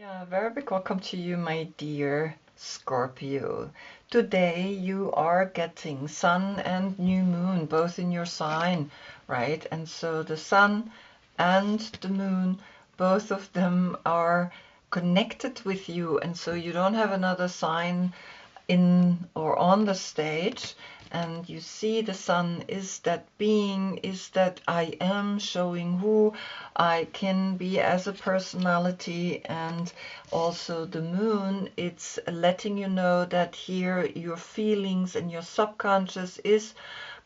Yeah, very big welcome to you, my dear Scorpio. Today you are getting Sun and New Moon, both in your sign, right? And so the Sun and the Moon, both of them are connected with you, and so you don't have another sign in or on the stage, and you see the Sun is that being, is that I am, showing who I can be as a personality. And also the Moon, it's letting you know that here your feelings and your subconscious is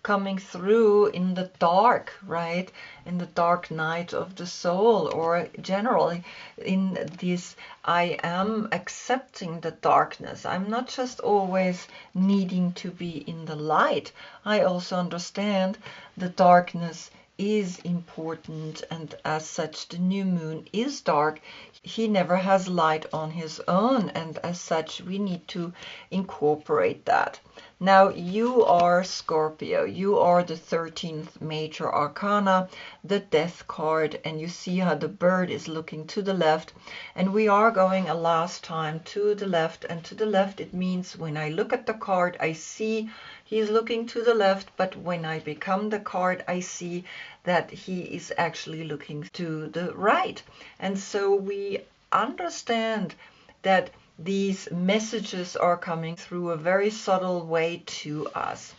coming through in the dark, right? In the dark night of the soul, or generally in this I am accepting the darkness. I'm not just always needing to be in the light. I also understand the darkness is important, and as such the new moon is dark. He never has light on his own, and as such we need to incorporate that. Now you are Scorpio, you are the 13th major arcana, the death card, and you see how the bird is looking to the left, and we are going a last time to the left. And to the left, it means when I look at the card I see he's looking to the left, but when I become the card I see that he is actually looking to the right. And so we understand that these messages are coming through a very subtle way to us.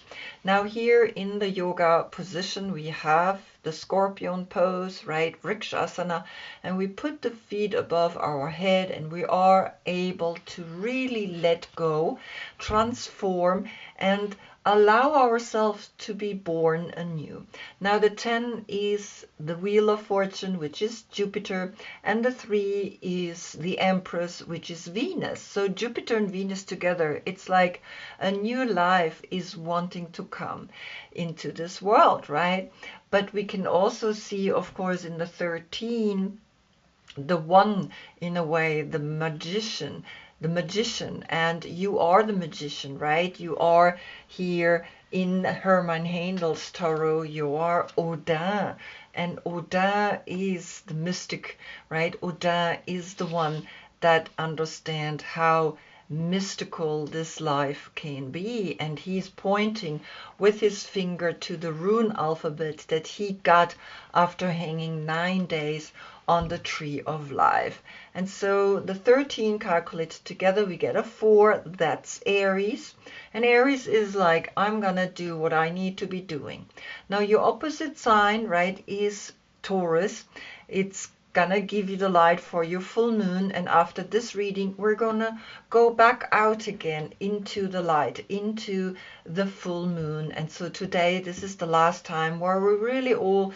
Now here in the yoga position we have the scorpion pose, right, vrikshasana, and we put the feet above our head and we are able to really let go, transform, and allow ourselves to be born anew. Now the 10 is the wheel of fortune, which is Jupiter, and the 3 is the Empress, which is Venus. So Jupiter and Venus together, it's like a new life is wanting to come into this world, right? But we can also see, of course, in the 13, the one, in a way, the magician, and you are the magician, right? You are here in Hermann Handel's tarot, you are Odin, and Odin is the mystic, right? Odin is the one that understands how mystical this life can be, and he's pointing with his finger to the rune alphabet that he got after hanging 9 days on the tree of life. And so the 13 calculated together, we get a 4. That's Aries, and Aries is like, I'm gonna do what I need to be doing. Now your opposite sign, right, is Taurus. It's gonna give you the light for your full moon, and after this reading we're gonna go back out again into the light, into the full moon. And so today this is the last time where we're really all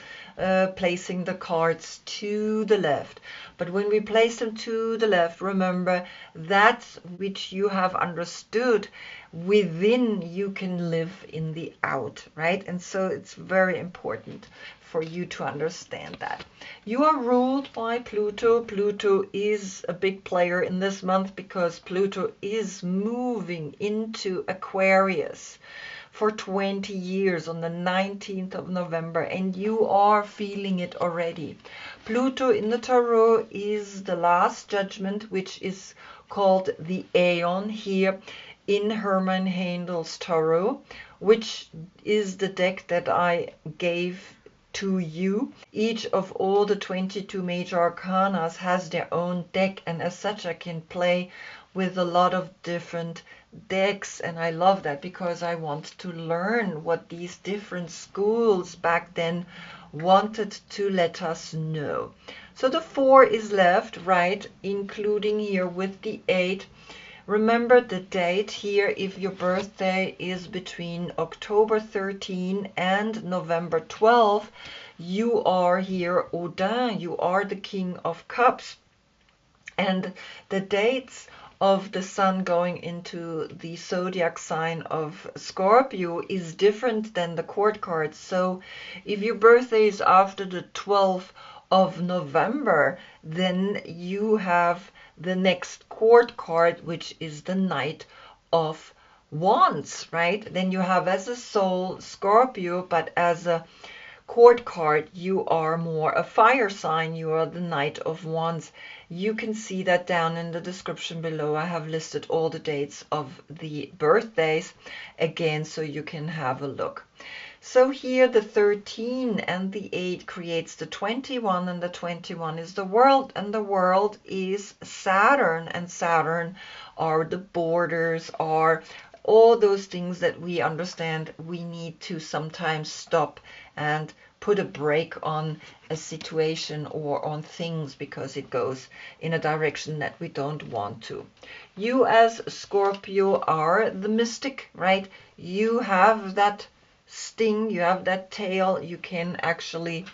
placing the cards to the left. But when we place them to the left, remember that which you have understood within, you can live in the out, right? And so it's very important for you to understand that. You are ruled by Pluto. Pluto is a big player in this month because Pluto is moving into Aquarius for 20 years on the 19th of November, and you are feeling it already. Pluto in the tarot is the last judgment, which is called the Aeon here in Hermann Handel's tarot, which is the deck that I gave to you. Each of all the 22 major arcanas has their own deck, and as such I can play with a lot of different decks, and I love that because I want to learn what these different schools back then wanted to let us know. So the 4 is left, right, including here with the 8. Remember the date here. If your birthday is between October 13 and November 12, you are here Odin, you are the King of Cups. And the dates of the sun going into the zodiac sign of Scorpio is different than the court cards. So if your birthday is after the 12th of November, then you have the next court card, which is the Knight of Wands, right? Then you have as a soul Scorpio, but as a court card, you are more a fire sign. You are the Knight of Wands. You can see that down in the description below. I have listed all the dates of the birthdays again, so you can have a look. So here the 13 and the 8 creates the 21, and the 21 is the world, and the world is Saturn, and Saturn are the borders, are all those things that we understand we need to sometimes stop and put a break on a situation or on things because it goes in a direction that we don't want to. You as Scorpio are the mystic, right? You have that sting, you have that tail, you can actually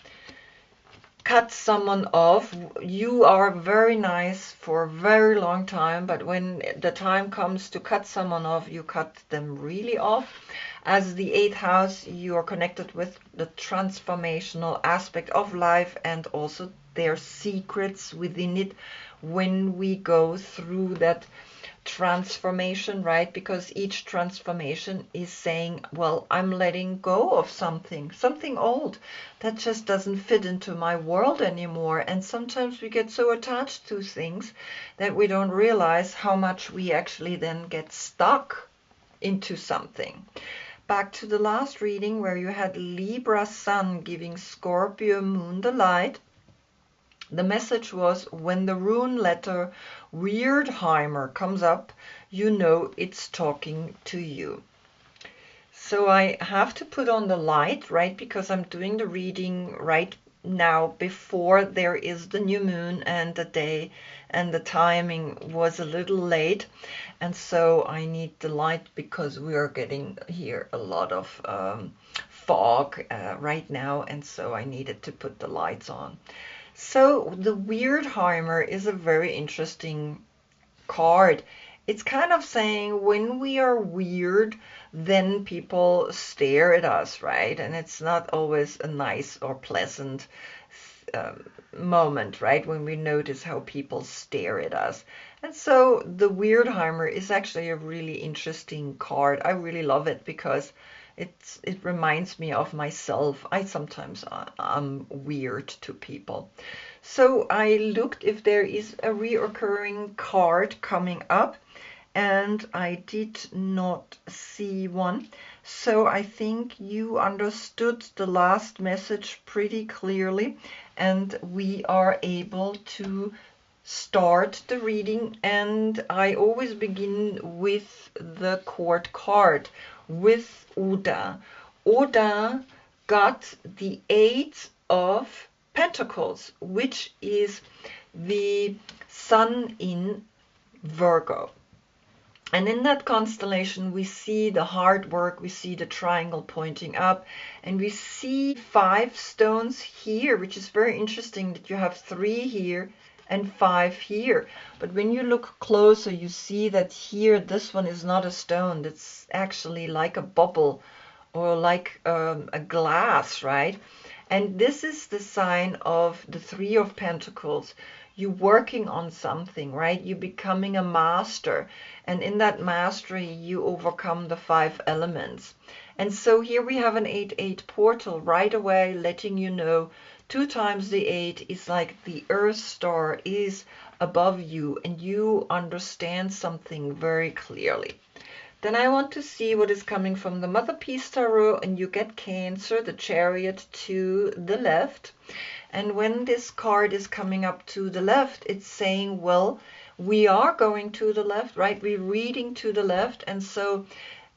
cut someone off. You are very nice for a very long time, but when the time comes to cut someone off, you cut them really off. As the 8th house, you are connected with the transformational aspect of life and also their secrets within it when we go through that transformation, right? Because each transformation is saying, well, I'm letting go of something old that just doesn't fit into my world anymore. And sometimes we get so attached to things that we don't realize how much we actually then get stuck into something. Back to the last reading where you had Libra Sun giving Scorpio Moon the light. The message was, when the rune letter Weirdheimer comes up, you know it's talking to you. So I have to put on the light, right? Because I'm doing the reading right now before there is the new moon, and the day and the timing was a little late. And so I need the light because we are getting here a lot of fog right now. And so I needed to put the lights on. So the Weirdheimer is a very interesting card. It's kind of saying when we are weird, then people stare at us, right? And it's not always a nice or pleasant moment, right? When we notice how people stare at us. And so the Weirdheimer is actually a really interesting card. I really love it because it reminds me of myself. I sometimes am weird to people. So I looked if there is a reoccurring card coming up, and I did not see one. So I think you understood the last message pretty clearly, and we are able to start the reading. And I always begin with the court card, with Odin. Odin got the 8 of Pentacles, which is the sun in Virgo. And in that constellation, we see the hard work, we see the triangle pointing up, and we see 5 stones here, which is very interesting that you have 3 here and 5 here. But when you look closer, you see that here, this one is not a stone. That's actually like a bubble or like a glass, right? And this is the sign of the 3 of Pentacles. You're working on something, right? You're becoming a master. And in that mastery, you overcome the 5 elements. And so here we have an 8-8 portal right away, letting you know 2 times the 8 is like the Earth star is above you, and you understand something very clearly. Then I want to see what is coming from the Mother Peace Tarot, and you get Cancer, the Chariot, to the left. And when this card is coming up to the left, it's saying, well, we are going to the left, right? We're reading to the left. And so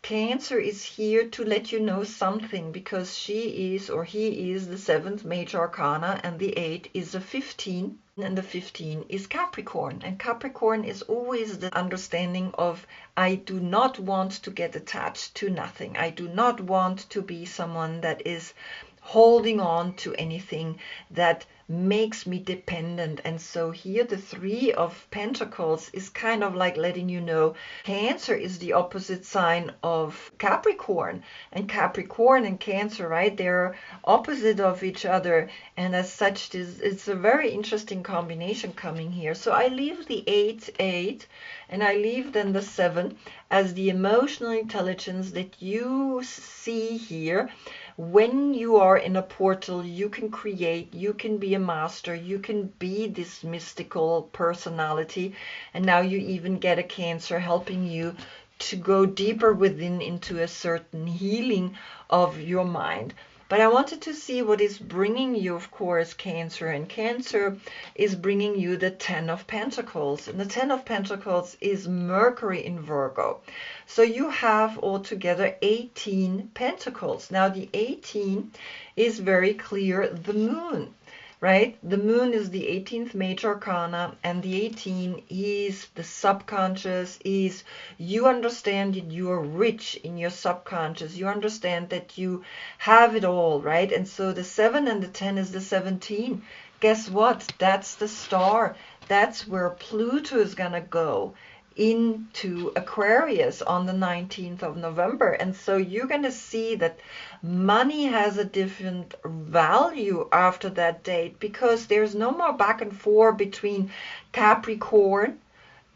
Cancer is here to let you know something, because she is, or he is, the 7th major arcana, and the 8 is the 15, and the 15 is Capricorn. And Capricorn is always the understanding of, I do not want to get attached to nothing. I do not want to be someone that is holding on to anything that makes me dependent. And so here the 3 of Pentacles is kind of like letting you know Cancer is the opposite sign of Capricorn, and Capricorn and Cancer, right, they're opposite of each other, and as such it's a very interesting combination coming here. So I leave the 8 and I leave then the 7 as the emotional intelligence that you see here when you are in a portal, you can create, you can be a master, you can be this mystical personality. And now you even get a Cancer helping you to go deeper within into a certain healing of your mind. But I wanted to see what is bringing you, of course, Cancer. And Cancer is bringing you the 10 of Pentacles. And the 10 of Pentacles is Mercury in Virgo. So you have altogether 18 Pentacles. Now the 18 is very clear, the moon. Right? The moon is the 18th major arcana, and the 18 is the subconscious, is you understand that you are rich in your subconscious. You understand that you have it all, right? And so the 7 and the 10 is the 17. Guess what? That's the star. That's where Pluto is going to go into Aquarius on the 19th of November. And so you're going to see that money has a different value after that date, because there's no more back and forth between Capricorn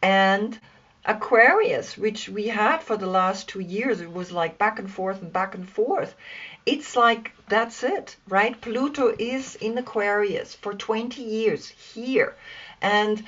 and Aquarius, which we had for the last 2 years. It was like back and forth and back and forth. It's like, that's it, right? Pluto is in Aquarius for 20 years here. And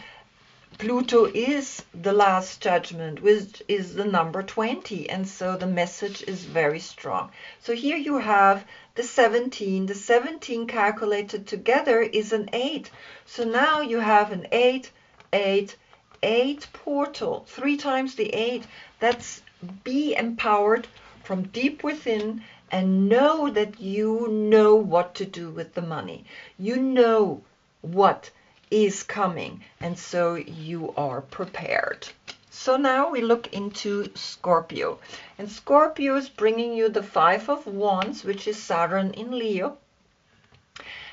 Pluto is the last judgment, which is the number 20. And so the message is very strong. So here you have the 17. The 17 calculated together is an 8. So now you have an 8, 8, 8 portal. 3 times the 8. That's be empowered from deep within and know that you know what to do with the money. You know what is coming, and so you are prepared. So now we look into Scorpio, and Scorpio is bringing you the 5 of Wands, which is Saturn in Leo.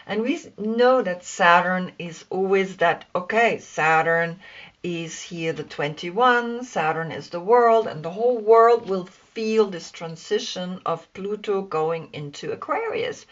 And we know that Saturn is always that, okay, Saturn is here the 21, Saturn is the world, and the whole world will feel this transition of Pluto going into Aquarius.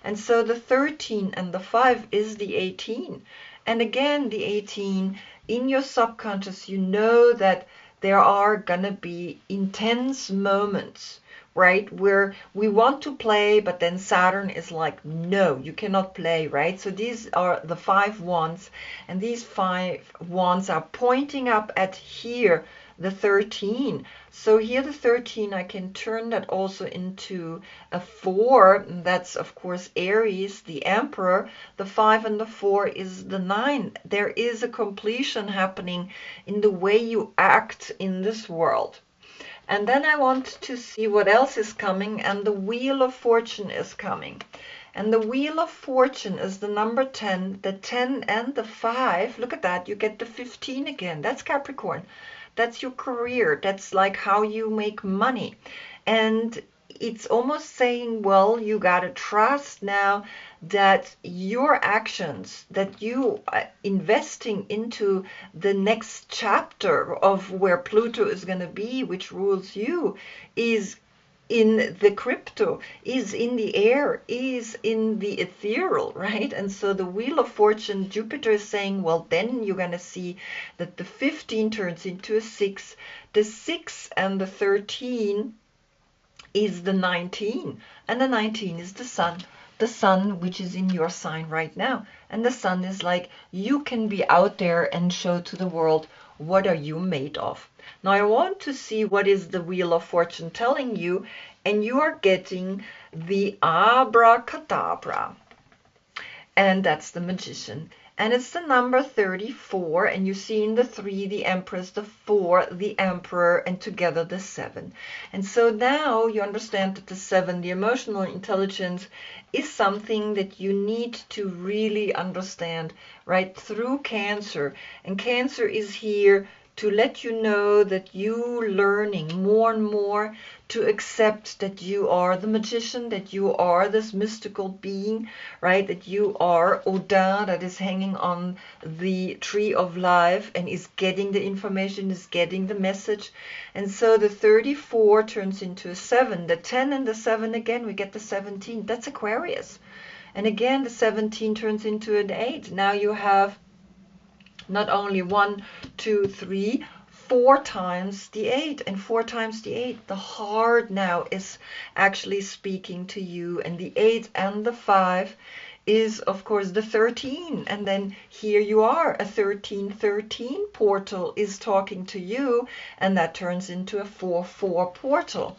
And so the 13 and the 5 is the 18. And again, the 18, in your subconscious, you know that there are going to be intense moments, right, where we want to play, but then Saturn is like, no, you cannot play, right? So these are the 5 wands, and these 5 wands are pointing up at here, the 13. So here the 13, I can turn that also into a 4. And that's, of course, Aries, the Emperor. The 5 and the 4 is the 9. There is a completion happening in the way you act in this world. And then I want to see what else is coming, and the Wheel of Fortune is coming. And the Wheel of Fortune is the number 10, the 10 and the 5. Look at that, you get the 15 again. That's Capricorn. That's your career. That's like how you make money. And it's almost saying, well, you got to trust now that your actions, that you are investing into the next chapter of where Pluto is going to be, which rules you, is in the crypto, is in the air, is in the ethereal, right? And so the Wheel of Fortune, Jupiter is saying, well, then you're going to see that the 15 turns into a 6. The 6 and the 13 is the 19. And the 19 is the sun. The sun, which is in your sign right now. And the sun is like, you can be out there and show to the world, what are you made of? Now I want to see what is the Wheel of Fortune telling you, and you are getting the abracadabra, and that's the Magician. And it's the number 34, and you see in the 3 the Empress, the 4 the Emperor, and together the 7. And so now you understand that the 7, the emotional intelligence, is something that you need to really understand, right, through Cancer. And Cancer is here to let you know that you learning more and more to accept that you are the magician, that you are this mystical being, right? That you are Odin that is hanging on the tree of life and is getting the information, is getting the message. And so the 34 turns into a 7. The 10 and the 7 again, we get the 17. That's Aquarius. And again, the 17 turns into an 8. Now you have not only 1, 2, 3, 4 times the 8, and 4 times the 8, the heart now is actually speaking to you, and the 8 and the 5 is of course the 13, and then here you are, a 1313 portal is talking to you, and that turns into a 4-4 portal.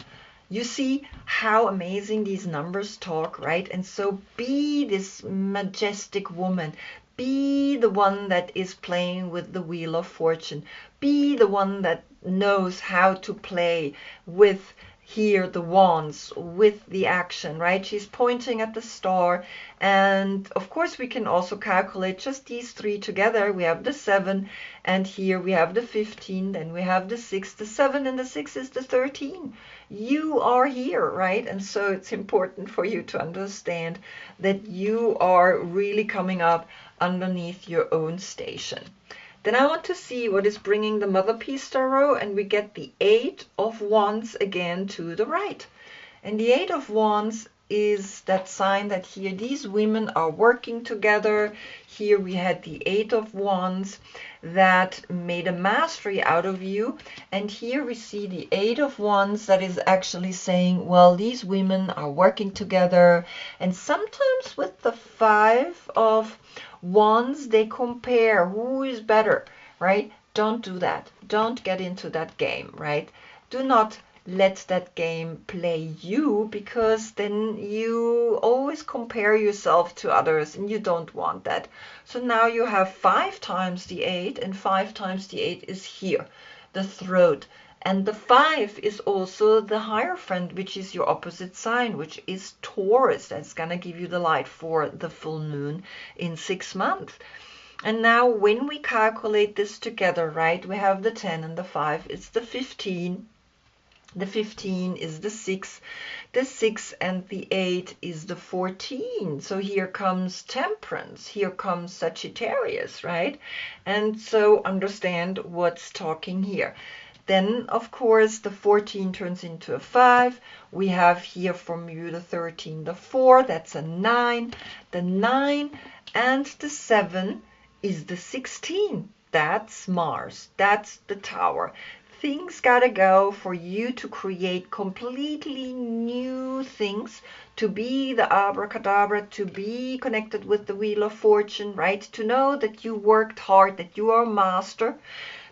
You see how amazing these numbers talk, right? And so be this majestic woman. Be the one that is playing with the Wheel of Fortune. Be the one that knows how to play with here the wands, with the action, right? She's pointing at the star, and of course we can also calculate just these 3 together. We have the 7, and here we have the 15, then we have the 6. The 7 and the 6 is the 13. You are here, right? And so it's important for you to understand that you are really coming up underneath your own station. Then I want to see what is bringing the Mother Piece Tarot, and we get the 8 of Wands again to the right. And the 8 of Wands is that sign that here these women are working together. Here we had the 8 of Wands that made a mastery out of you. And here we see the 8 of Wands that is actually saying, well, these women are working together. And sometimes with the 5 of Wands, they compare who is better, right? Don't do that. Don't get into that game, right? Do not let that game play you, because then you always compare yourself to others, and you don't want that. So now you have 5 times the 8, and 5 times the 8 is here, the throat. And the 5 is also the Hierophant, which is your opposite sign, which is Taurus. That's going to give you the light for the full moon in 6 months. And now when we calculate this together, right, we have the 10 and the 5, it's the 15. The 15 is the 6. The 6 and the 8 is the 14. So here comes Temperance. Here comes Sagittarius, right? And so understand what's talking here. Then, of course, the 14 turns into a 5. We have here from you the 13, the 4. That's a 9. The 9 and the 7 is the 16. That's Mars. That's the Tower. Things gotta go for you to create completely new things, to be the abracadabra, to be connected with the Wheel of Fortune, right? To know that you worked hard, that you are a master,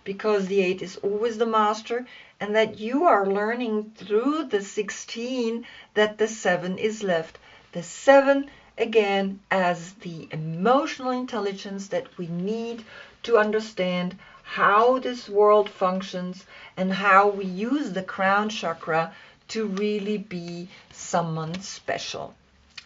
because the 8 is always the master, and that you are learning through the 16 that the 7 is left. The 7, again, as the emotional intelligence that we need to understand how this world functions and how we use the crown chakra to really be someone special.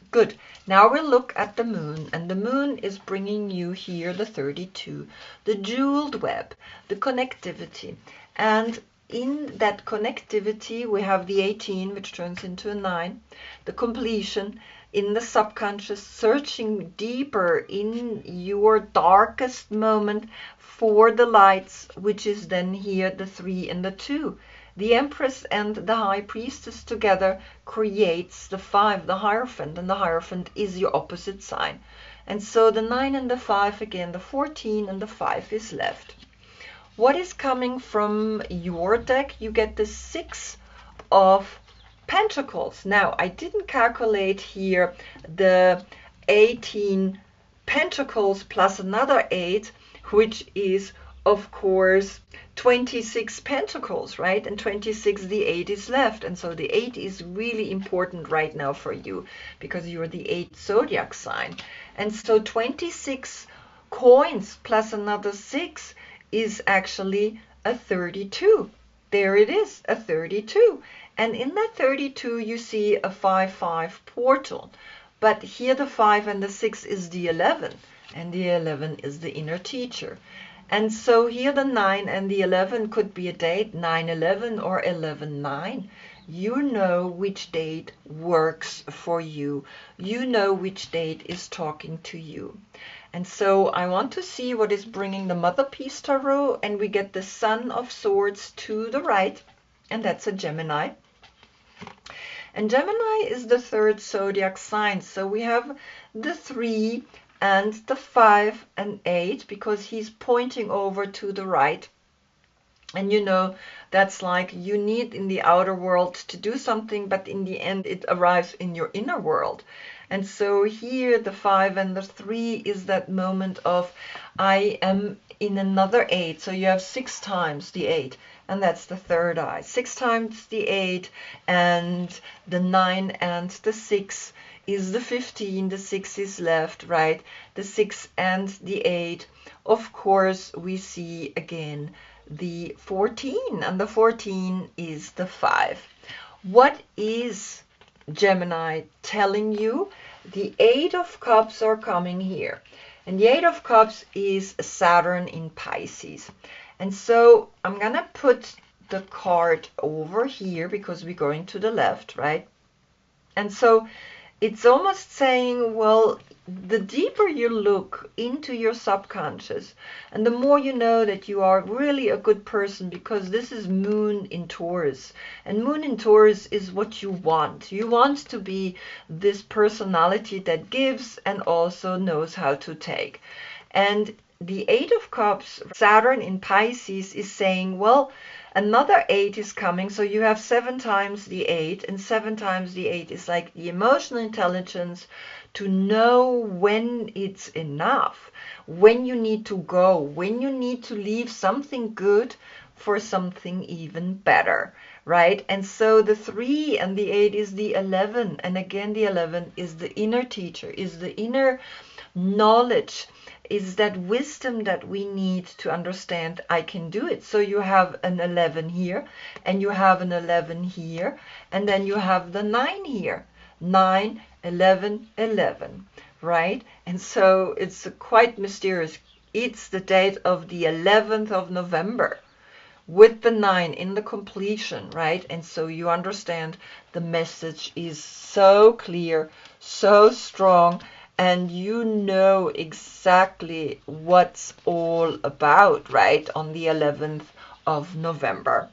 Good. Now we'll look at the moon, and the moon is bringing you here the 32, the jeweled web, the connectivity. And in that connectivity, we have the 18, which turns into a 9, the completion, in the subconscious, searching deeper in your darkest moment for the lights, which is then here the 3 and the 2. The Empress and the High Priestess together creates the 5, the Hierophant, and the Hierophant is your opposite sign. And so the 9 and the 5, again, the 14 and the 5 is left. What is coming from your deck? You get the 6 of Pentacles. Now, I didn't calculate here the 18 Pentacles plus another 8, which is, of course, 26 Pentacles, right? And 26, the 8 is left. And so the 8 is really important right now for you, because you're the 8th zodiac sign. And so 26 coins plus another 6 is actually a 32. There it is, a 32. And in that 32, you see a 5-5 portal. But here the 5 and the 6 is the 11. And the 11 is the inner teacher. And so here the 9 and the 11 could be a date, 9-11 or 11-9. You know which date works for you. You know which date is talking to you. And so I want to see what is bringing the Mother Piece Tarot, and we get the Sun of Swords to the right, and that's a Gemini. And Gemini is the 3rd zodiac sign. So we have the 3 and the 5 and 8, because he's pointing over to the right. And you know, that's like you need in the outer world to do something, but in the end it arrives in your inner world. And so here the 5 and the 3 is that moment of I am in another 8. So you have 6 times the 8, and that's the third eye. 6 times the 8, and the 9 and the 6 is the 15. The 6 is left, right? The 6 and the 8. Of course, we see again the 14, and the 14 is the 5. What is Gemini telling you? The 8 of Cups are coming here, and the 8 of Cups is Saturn in Pisces. And so I'm gonna put the card over here because we're going to the left, right? And so it's almost saying, well, the deeper you look into your subconscious, and the more you know that you are really a good person, because this is Moon in Taurus. And Moon in Taurus is what you want. You want to be this personality that gives and also knows how to take. And the 8 of Cups, Saturn in Pisces, is saying, well, another 8 is coming, so you have 7 times the 8, and 7 times the 8 is like the emotional intelligence to know when it's enough, when you need to go, when you need to leave something good for something even better, right? And so the 3 and the 8 is the 11, and again the 11 is the inner teacher, is the inner knowledge, is that wisdom that we need to understand I can do it. So you have an 11 here, and you have an 11 here, and then you have the 9 here. 9, 11, 11, right? And so it's quite mysterious. It's the date of the 11th of November with the 9 in the completion, right? And so you understand the message is so clear, so strong, and you know exactly what's all about, right, on the 11th of November.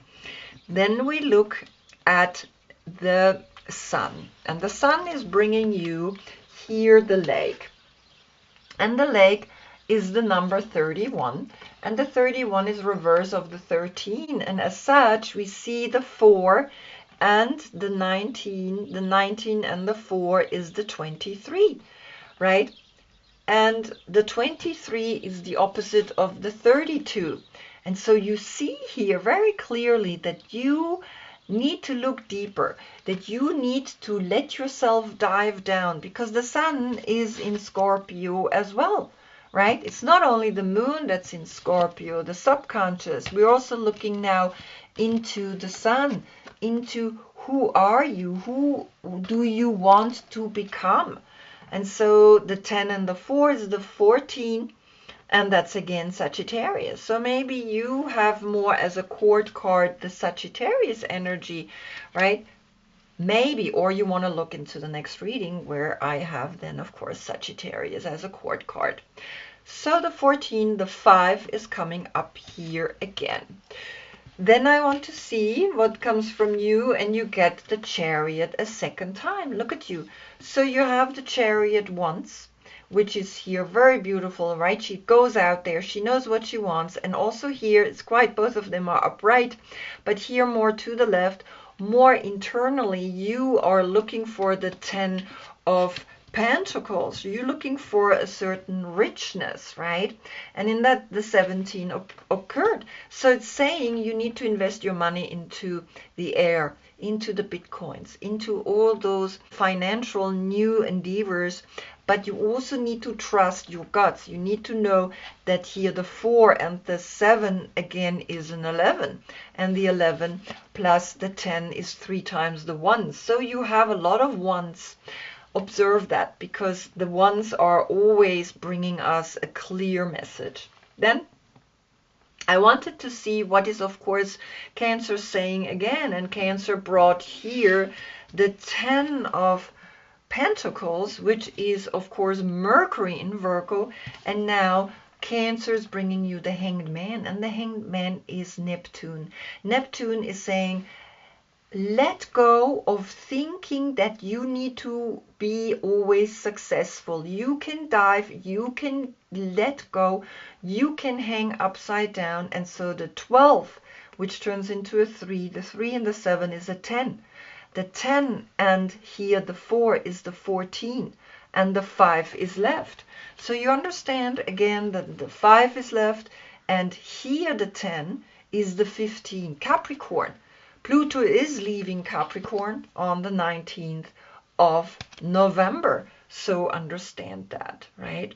Then we look at the Sun, and the Sun is bringing you here the lake, and the lake is the number 31, and the 31 is reverse of the 13, and as such we see the 4 and the 19, the 19 and the 4 is the 23, right? And the 23 is the opposite of the 32. And so you see here very clearly that you need to look deeper, that you need to let yourself dive down, because the Sun is in Scorpio as well, right? It's not only the Moon that's in Scorpio, the subconscious. We're also looking now into the Sun, into who are you, who do you want to become? And so the 10 and the 4 is the 14, and that's again Sagittarius. So maybe you have more as a court card the Sagittarius energy, right? Maybe, or you want to look into the next reading where I have then, of course, Sagittarius as a court card. So the 14, the 5 is coming up here again. Then I want to see what comes from you, and you get the Chariot a second time. Look at you. So you have the Chariot once, which is here very beautiful, right? She goes out there, she knows what she wants, and also here it's quite, both of them are upright, but here more to the left, more internally, you are looking for the 10 of Pentacles. You're looking for a certain richness, right? And in that the 17 occurred. So it's saying you need to invest your money into the air, into the bitcoins, into all those financial new endeavors. But you also need to trust your guts. You need to know that here the 4 and the 7 again is an 11. And the 11 plus the 10 is 3 times the 1. So you have a lot of ones. Observe that, because the ones are always bringing us a clear message. Then I wanted to see what is, of course, Cancer saying again. And Cancer brought here the 10 of Pentacles, which is, of course, Mercury in Virgo. And now Cancer is bringing you the Hanged Man. And the Hanged Man is Neptune. Neptune is saying, let go of thinking that you need to be always successful. You can dive, you can let go, you can hang upside down. And so the 12, which turns into a 3. The 3 and the 7 is a 10. The 10 and here the 4 is the 14, and the 5 is left. So you understand again that the 5 is left, and here the 10 is the 15. Capricorn. Pluto is leaving Capricorn on the 19th of November. So understand that, right?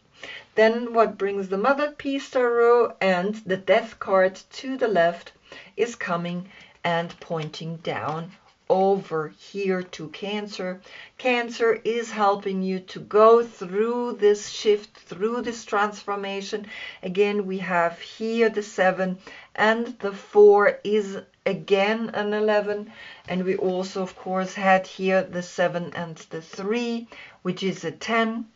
Then what brings the Mother Peace Tarot and the Death card to the left is coming and pointing down over here to Cancer. Cancer is helping you to go through this shift, through this transformation. Again, we have here the 7 and the 4 is again an 11. And we also, of course, had here the 7 and the 3, which is a 10.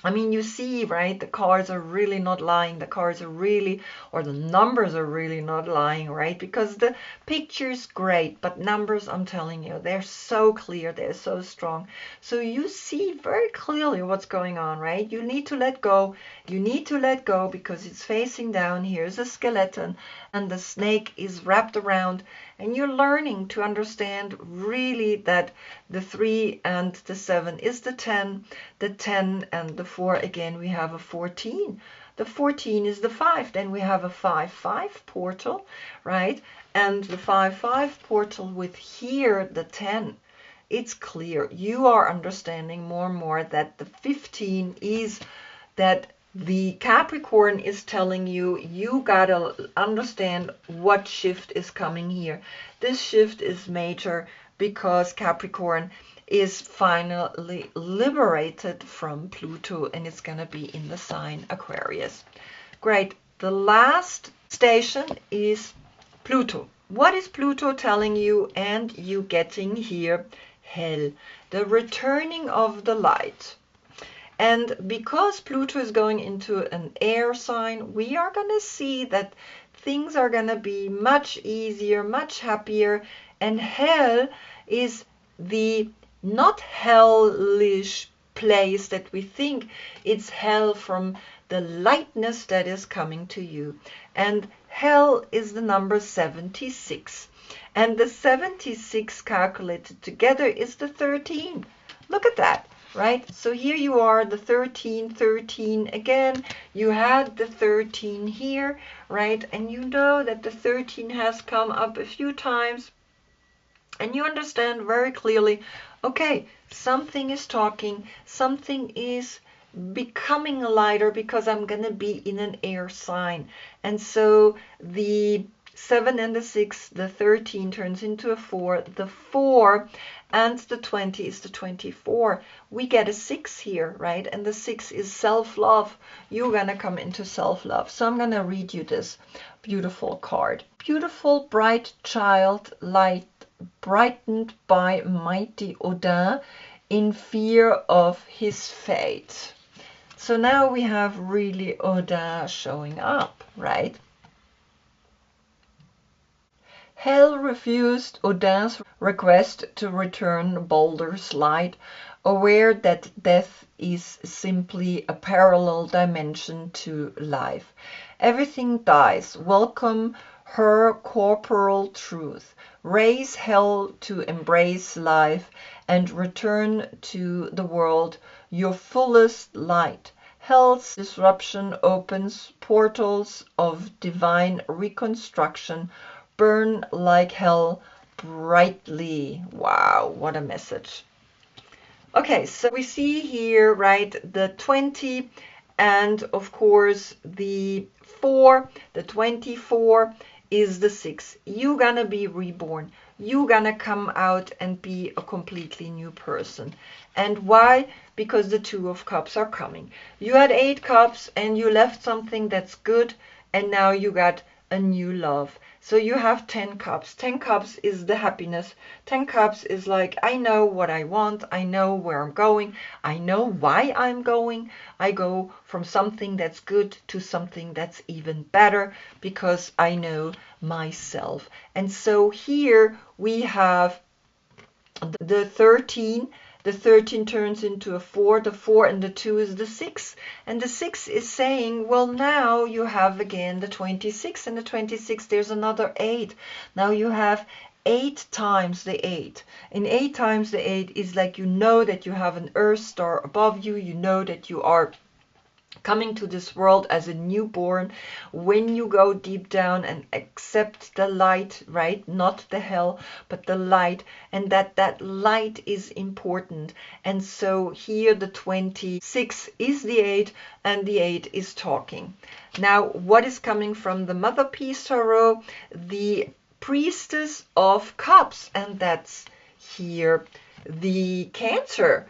I mean, you see, right, the cards are really not lying. The cards are really, or the numbers are really not lying, right? Because the picture's great, but numbers, I'm telling you, they're so clear, they're so strong. So you see very clearly what's going on, right? You need to let go. You need to let go because it's facing down. Here's a skeleton, and the snake is wrapped around. And you're learning to understand really that the 3 and the 7 is the 10 and the 4, again, we have a 14. The 14 is the 5. Then we have a 5-5 portal, right? And the 5-5 portal with here the 10. It's clear. You are understanding more and more that the 15 is that the Capricorn is telling you, you gotta understand what shift is coming here. This shift is major because Capricorn is finally liberated from Pluto, and it's gonna be in the sign Aquarius. Great. The last station is Pluto. What is Pluto telling you? And you getting here hell, the returning of the light. And because Pluto is going into an air sign, we are going to see that things are going to be much easier, much happier. And hell is the not hellish place that we think. It's hell from the lightness that is coming to you. And hell is the number 76. And the 76 calculated together is the 13. Look at that. Right? So here you are, the 13 again. You had the 13 here, right? And you know that the 13 has come up a few times. And you understand very clearly, okay, something is talking, something is becoming lighter because I'm going to be in an air sign. And so the 7 and the 6, the 13 turns into a 4, the 4 and the 20 is the 24. We get a 6 here, right? And the 6 is self-love. You're gonna come into self-love. So I'm gonna read you this beautiful card. Beautiful, bright child, light, brightened by mighty Odin in fear of his fate. So now we have really Odin showing up, right? Hell refused Odin's request to return Balder's light, aware that death is simply a parallel dimension to life. Everything dies. Welcome her corporal truth. Raise hell to embrace life and return to the world your fullest light. Hell's disruption opens portals of divine reconstruction. Burn like hell brightly. Wow, what a message. Okay, so we see here, right, the 20 and of course the 4, the 24 is the 6. You're gonna be reborn. You're gonna come out and be a completely new person. And why? Because the 2 of Cups are coming. You had 8 cups and you left something that's good, and now you got a new love. So you have 10 cups. 10 cups is the happiness. 10 cups is like, I know what I want. I know where I'm going. I know why I'm going. I go from something that's good to something that's even better because I know myself. And so here we have the 13 The 13 turns into a 4. The 4 and the 2 is the 6. And the 6 is saying, well, now you have again the 26. And the 26, there's another 8. Now you have 8 times the 8. And 8 times the 8 is like, you know that you have an earth star above you. You know that you are coming to this world as a newborn. When you go deep down and accept the light, right? Not the hell, but the light, and that light is important. And so here the 26 is the 8, and the 8 is talking. Now, what is coming from the Mother Peace Tarot? The Priestess of Cups, and that's here the Cancer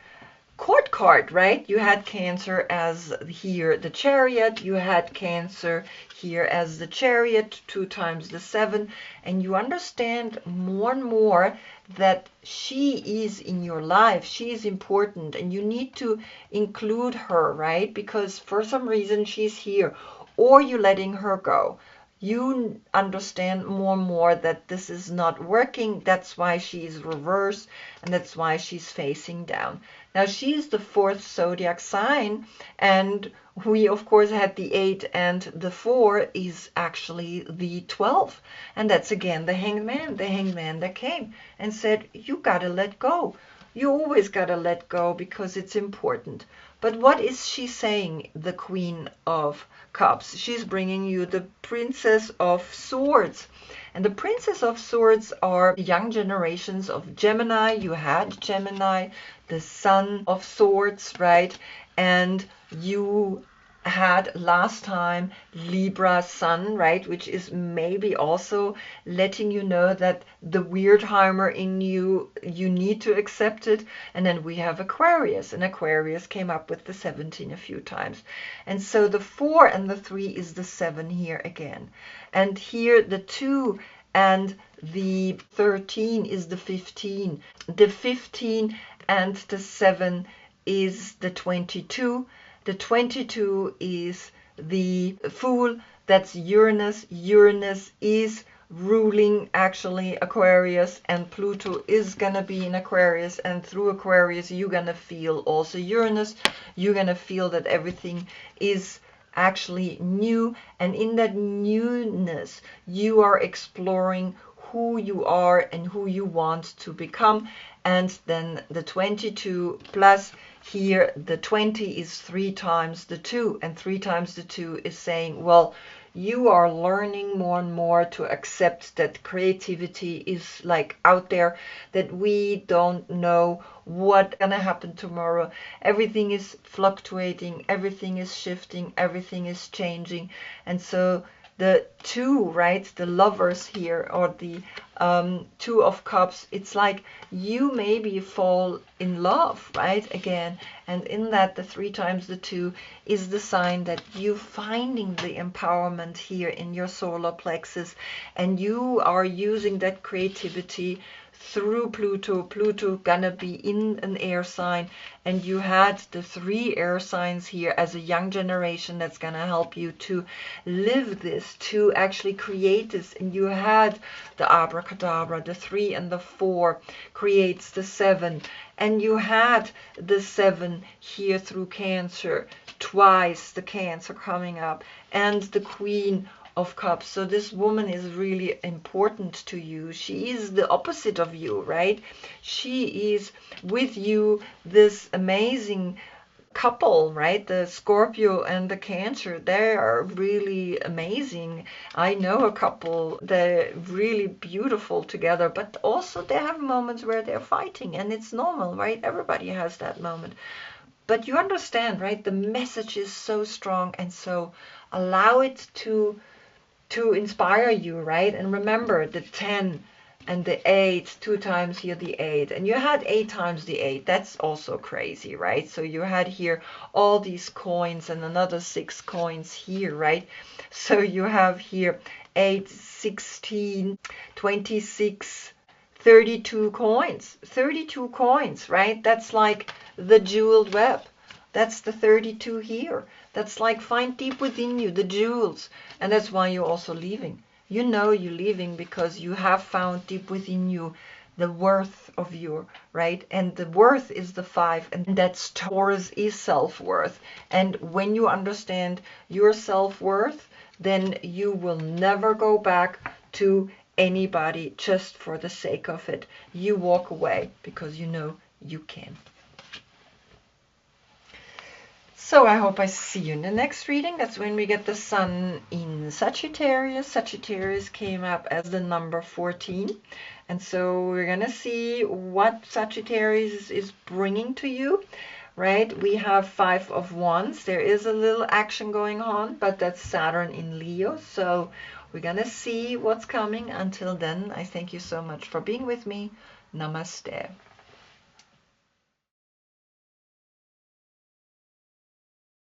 court card, right? You had Cancer as here the Chariot, you had Cancer here as the Chariot, 2 times the 7, and you understand more and more that she is in your life, she is important, and you need to include her, right? Because for some reason she's here, or you're letting her go. You understand more and more that this is not working. That's why she's reversed, and that's why she's facing down. Now, she's the 4th zodiac sign, and we, of course, had the 8, and the 4 is actually the 12. And that's, again, the Hanged Man that came and said, you got to let go. You always got to let go because it's important. But what is she saying, the Queen of Cups? She's bringing you the Princess of Swords. And the Princess of Swords are young generations of Gemini. You had Gemini, the Sun of Swords, right? And you had last time Libra Sun, right? Which is maybe also letting you know that the Weirdheimer in you, you need to accept it. And then we have Aquarius, and Aquarius came up with the 17 a few times. And so the 4 and the 3 is the 7 here again. And here the 2 and the 13 is the 15. The 15 and the 7 is the 22. The 22 is the Fool. That's Uranus. Uranus is ruling actually Aquarius, and Pluto is gonna be in Aquarius, and through Aquarius you're gonna feel also Uranus. You're gonna feel that everything is actually new, and in that newness you are exploring who you are and who you want to become. And then the 22 plus here the 20 is 3 times the 2, and 3 times the 2 is saying, well, you are learning more and more to accept that creativity is like out there, that we don't know what's gonna happen tomorrow. Everything is fluctuating, everything is shifting, everything is changing. And so the 2, right, the Lovers here, or the 2 of Cups, it's like you maybe fall in love, right, again. And in that, the 3 times the 2 is the sign that you finding the empowerment here in your solar plexus, and you are using that creativity through Pluto. Pluto gonna be in an air sign, and you had the 3 air signs here as a young generation that's gonna help you to live this, to actually create this. And you had the abracadabra, the 3 and the 4 creates the 7, and you had the 7 here through Cancer, twice the Cancer coming up, and the Queen of Cups. So this woman is really important to you. She is the opposite of you, right? She is with you, this amazing couple, right? The Scorpio and the Cancer, they are really amazing. I know a couple, they're really beautiful together, but also they have moments where they're fighting, and it's normal, right? Everybody has that moment. But you understand, right? The message is so strong, and so allow it to inspire you, right? And remember the 10 and the 8, 2 times here the 8, and you had 8 times the 8. That's also crazy, right? So you had here all these coins and another 6 coins here, right? So you have here 8, 16, 26, 32 coins. 32 coins, right? That's like the jeweled web. That's the 32 here. That's like find deep within you the jewels. And that's why you're also leaving. You know you're leaving because you have found deep within you the worth of you, right? And the worth is the 5, and that's Taurus is self-worth. And when you understand your self-worth, then you will never go back to anybody just for the sake of it. You walk away because you know you can. So I hope I see you in the next reading. That's when we get the sun in Sagittarius. Sagittarius came up as the number 14. And so we're going to see what Sagittarius is bringing to you, right? We have 5 of Wands. There is a little action going on, but that's Saturn in Leo. So we're going to see what's coming. Until then, I thank you so much for being with me. Namaste.